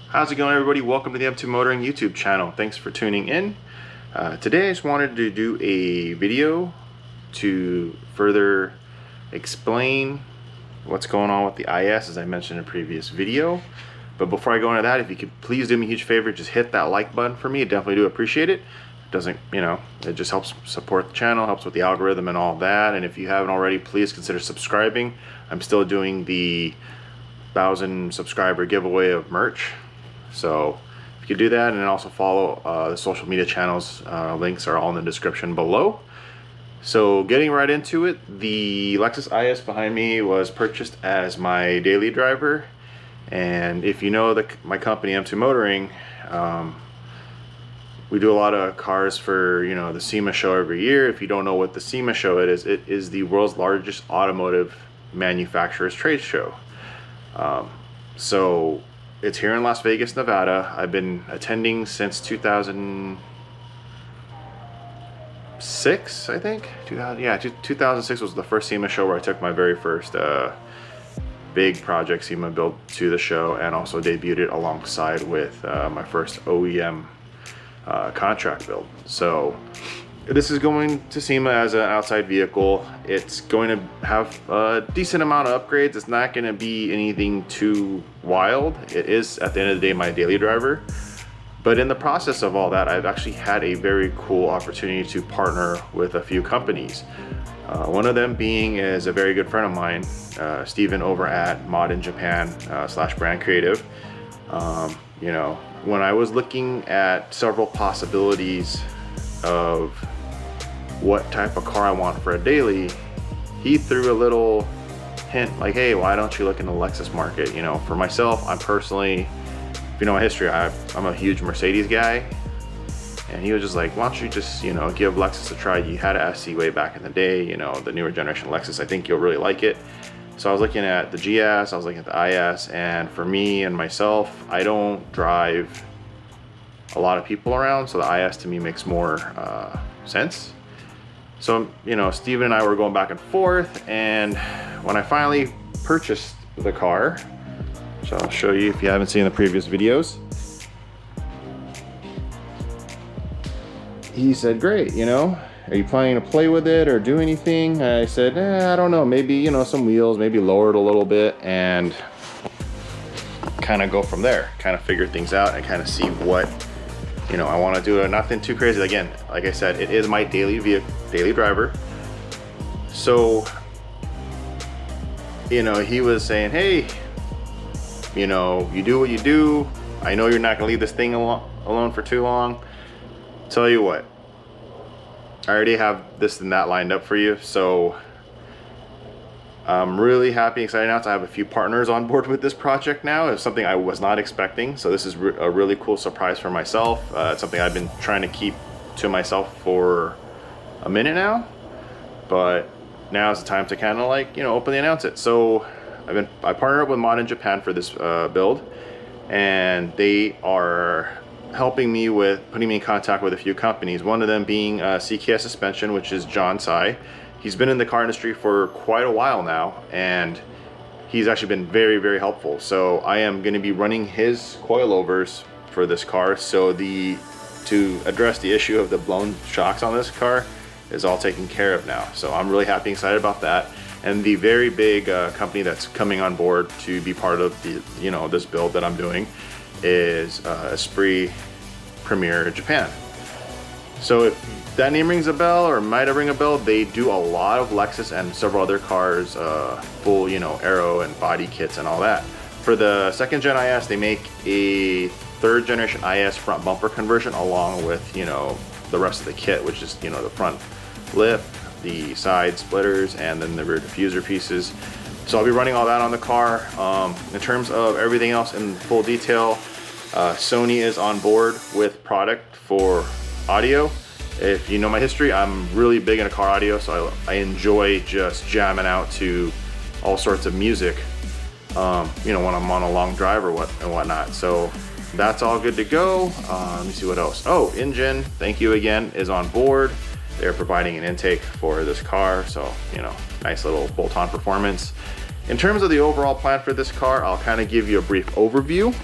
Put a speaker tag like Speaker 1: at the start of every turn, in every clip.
Speaker 1: How's it going, everybody? Welcome to the M2 Motoring YouTube channel. Thanks for tuning in. Today I just wanted to do a video to further explain what's going on with the IS, as I mentioned in a previous video. But before I go into that, if you could please do me a huge favor, just hit that like button for me. I definitely do appreciate it. It doesn't, it just helps support the channel, helps with the algorithm and all that. And if you haven't already, please consider subscribing. I'm still doing the 1,000 subscriber giveaway of merch. So if you could do that, and then also follow the social media channels, links are all in the description below. So getting right into it, the Lexus IS behind me was purchased as my daily driver. And if you know my company, M2 Motoring, we do a lot of cars for the Sema show every year. If you don't know what the Sema show it is the world's largest automotive manufacturers trade show. So it's here in Las Vegas, Nevada. I've been attending since 2006, I think. 2006 was the first SEMA show where I took my very first big project SEMA build to the show, and also debuted it alongside with my first OEM contract build. So this is going to SEMA as an outside vehicle. It's going to have a decent amount of upgrades. It's not going to be anything too wild. It is, at the end of the day, my daily driver. But in the process of all that, I've actually had a very cool opportunity to partner with a few companies. One of them is a very good friend of mine, Steven over at ModInJapan / Brand Creative. When I was looking at several possibilities of what type of car I want for a daily, he threw a little hint like, hey, why don't you look in the Lexus market? For myself, I'm personally, if you know my history, I'm a huge Mercedes guy. And he was just like, why don't you just, give Lexus a try? You had a SC way back in the day, the newer generation Lexus. I think you'll really like it. So I was looking at the GS, I was looking at the IS, and for me and myself, I don't drive a lot of people around, so the IS to me makes more sense. So, Steven and I were going back and forth, and when I finally purchased the car, which I'll show you if you haven't seen the previous videos, he said, great, are you planning to play with it or do anything? I said, I don't know, maybe, some wheels, maybe lower it a little bit, and kind of go from there, kind of figure things out and kind of see what I want to do. Nothing too crazy. Again, like I said, it is my daily driver. So, he was saying, hey, you do what you do. I know you're not gonna leave this thing alone for too long. Tell you what, I already have this and that lined up for you. So I'm really happy, excited now to have a few partners on board with this project now. It's something I was not expecting. So this is a really cool surprise for myself. It's something I've been trying to keep to myself for a minute now, but now is the time to kind of openly announce it. So I partnered up with ModInJapan for this build, and they are helping me with putting me in contact with a few companies. One of them being CKS Suspension, which is John Tsai. He's been in the car industry for quite a while now, and he's actually been very, very helpful. So I am going to be running his coilovers for this car. So to address the issue of the blown shocks on this car is all taken care of now. So I'm really happy and excited about that. And the very big company that's coming on board to be part of the this build that I'm doing is Esprit Premiere Japan. So if that name rings a bell or might have ring a bell, they do a lot of Lexus and several other cars, full aero and body kits and all that. For the second gen IS, they make a third generation IS front bumper conversion along with the rest of the kit, which is the front lift, the side splitters, and then the rear diffuser pieces. So I'll be running all that on the car. In terms of everything else in full detail, Sony is on board with product for audio. If you know my history, I'm really big into car audio, so I enjoy just jamming out to all sorts of music, when I'm on a long drive or whatnot. So that's all good to go. Let me see what else. Oh, Injen, thank you again, is on board. They're providing an intake for this car, so nice little bolt-on performance. In terms of the overall plan for this car, I'll kind of give you a brief overview.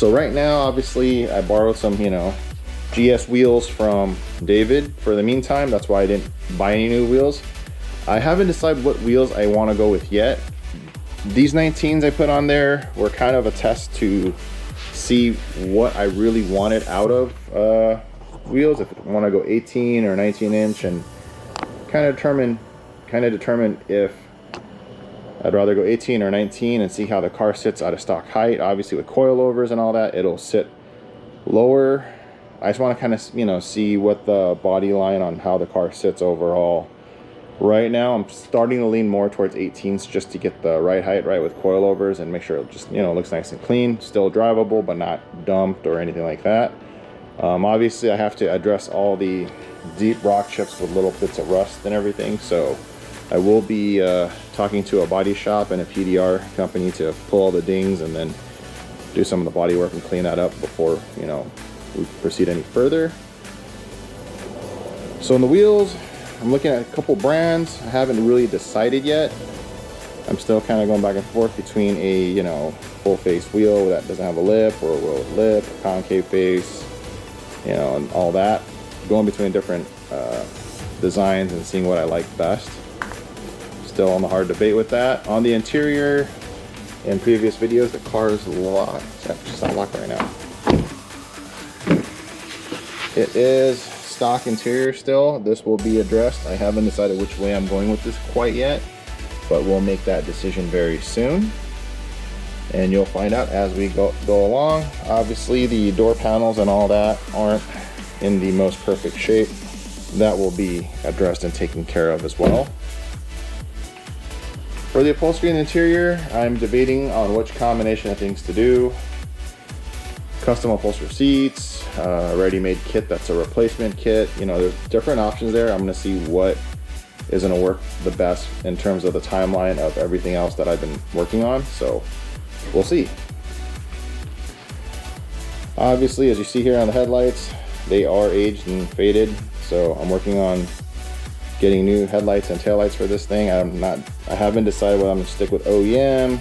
Speaker 1: So right now, obviously, I borrowed some, you know, GS wheels from David for the meantime. That's why I didn't buy any new wheels. I haven't decided what wheels I want to go with yet. These 19s I put on there were kind of a test to see what I really wanted out of wheels. If I want to go 18 or 19 inch, and kind of determine if I'd rather go 18 or 19 and see how the car sits at a stock height. Obviously with coilovers and all that, it'll sit lower. I just want to kind of, you know, see what the body line on how the car sits overall. Right now I'm starting to lean more towards 18s just to get the right height right with coilovers and make sure it just, you know, looks nice and clean, still drivable but not dumped or anything like that. Obviously I have to address all the deep rock chips with little bits of rust and everything, so I will be talking to a body shop and a PDR company to pull all the dings and then do some of the body work and clean that up before, you know, we proceed any further. So in the wheels, I'm looking at a couple brands. I haven't really decided yet. I'm still kind of going back and forth between a, you know, full face wheel that doesn't have a lip, or a wheel with a lip, a concave face, you know, and all that. Going between different designs and seeing what I like best. Still on the hard debate with that. On the interior, in previous videos, the car is locked. It's just not locked right now. It is stock interior still. This will be addressed. I haven't decided which way I'm going with this quite yet, but we'll make that decision very soon. And you'll find out as we go along. Obviously the door panels and all that aren't in the most perfect shape. That will be addressed and taken care of as well. For the upholstery and interior, I'm debating on which combination of things to do. Custom upholstery seats, ready-made kit that's a replacement kit. You know, there's different options there. I'm gonna see what is gonna work the best in terms of the timeline of everything else that I've been working on, so we'll see. Obviously, as you see here on the headlights, they are aged and faded, so I'm working on getting new headlights and taillights for this thing. I haven't decided whether I'm gonna stick with OEM,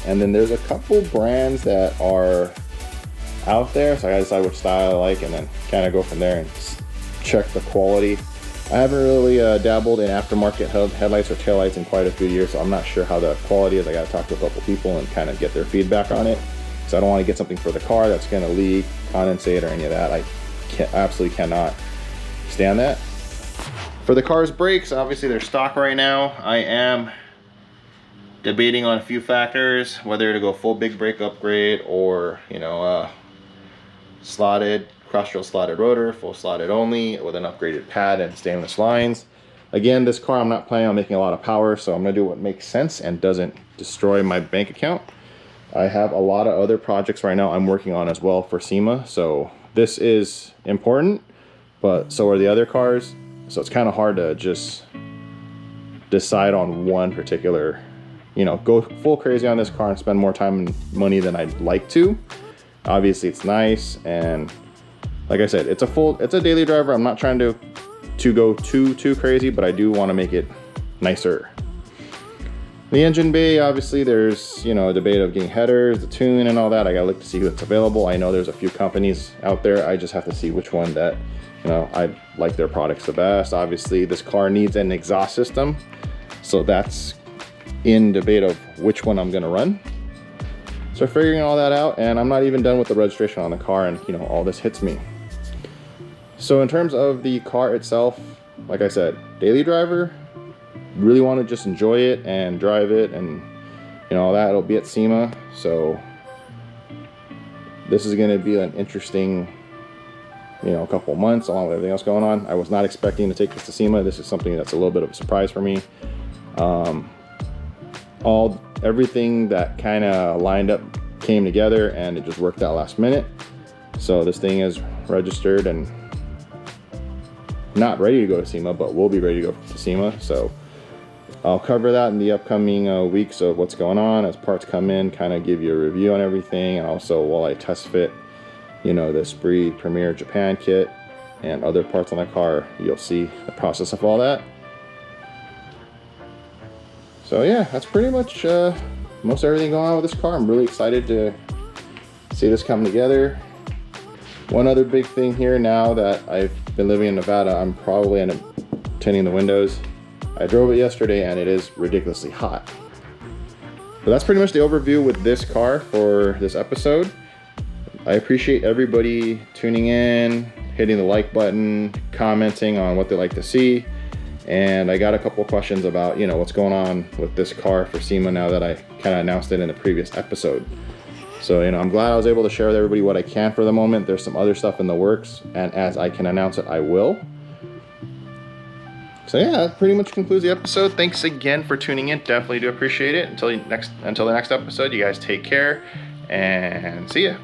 Speaker 1: and then there's a couple brands that are out there, so I gotta decide which style I like and then kind of go from there and check the quality. I haven't really dabbled in aftermarket headlights or taillights in quite a few years, so I'm not sure how the quality is. I gotta talk to a couple people and kind of get their feedback on it. So I don't want to get something for the car that's gonna leak, condensate, or any of that. I absolutely cannot stand that. For the car's brakes, obviously they're stock right now. I am debating on a few factors, whether to go full big brake upgrade or, you know, slotted, cross-trail slotted rotor, full slotted only, with an upgraded pad and stainless lines. Again, this car I'm not planning on making a lot of power, so I'm gonna do what makes sense and doesn't destroy my bank account. I have a lot of other projects right now I'm working on as well for Sema, so this is important, but so are the other cars. So it's kind of hard to just decide on one particular, you know, go full crazy on this car and spend more time and money than I'd like to. Obviously it's nice, and like I said, it's a daily driver. I'm not trying to go too crazy, but I do want to make it nicer. The engine bay, obviously there's, you know, a debate of getting headers, the tune and all that. I gotta look to see what's available. I know there's a few companies out there. I just have to see which one that, you know, I like their products the best. Obviously this car needs an exhaust system, so that's in debate of which one I'm gonna run. So figuring all that out, and I'm not even done with the registration on the car, and you know, all this hits me. So in terms of the car itself, like I said, daily driver, really want to just enjoy it and drive it, and you know, all that. It'll be at Sema, so this is going to be an interesting, you know, couple months along with everything else going on. I was not expecting to take this to Sema. This is something that's a little bit of a surprise for me. Everything that kind of lined up came together, and it just worked out last minute. So this thing is registered and not ready to go to Sema, but we'll be ready to go to Sema. So I'll cover that in the upcoming weeks of what's going on as parts come in, kind of give you a review on everything, and also while I test fit, you know, the Esprit Premiere Japan kit and other parts on the car, you'll see the process of all that. So yeah, that's pretty much most everything going on with this car. I'm really excited to See this come together. One other big thing here, now that I've been living in Nevada, I'm probably end up tinting the windows. I drove it yesterday and it is ridiculously hot. But that's pretty much the overview with this car for this episode. I appreciate everybody tuning in, hitting the like button, commenting on what they like to see. And I got a couple of questions about, you know, what's going on with this car for Sema now that I kind of announced it in the previous episode. So, you know, I'm glad I was able to share with everybody what I can for the moment. There's some other stuff in the works, and as I can announce it, I will. So yeah, that pretty much concludes the episode. Thanks again for tuning in. Definitely do appreciate it. Until the next episode, you guys take care and see ya.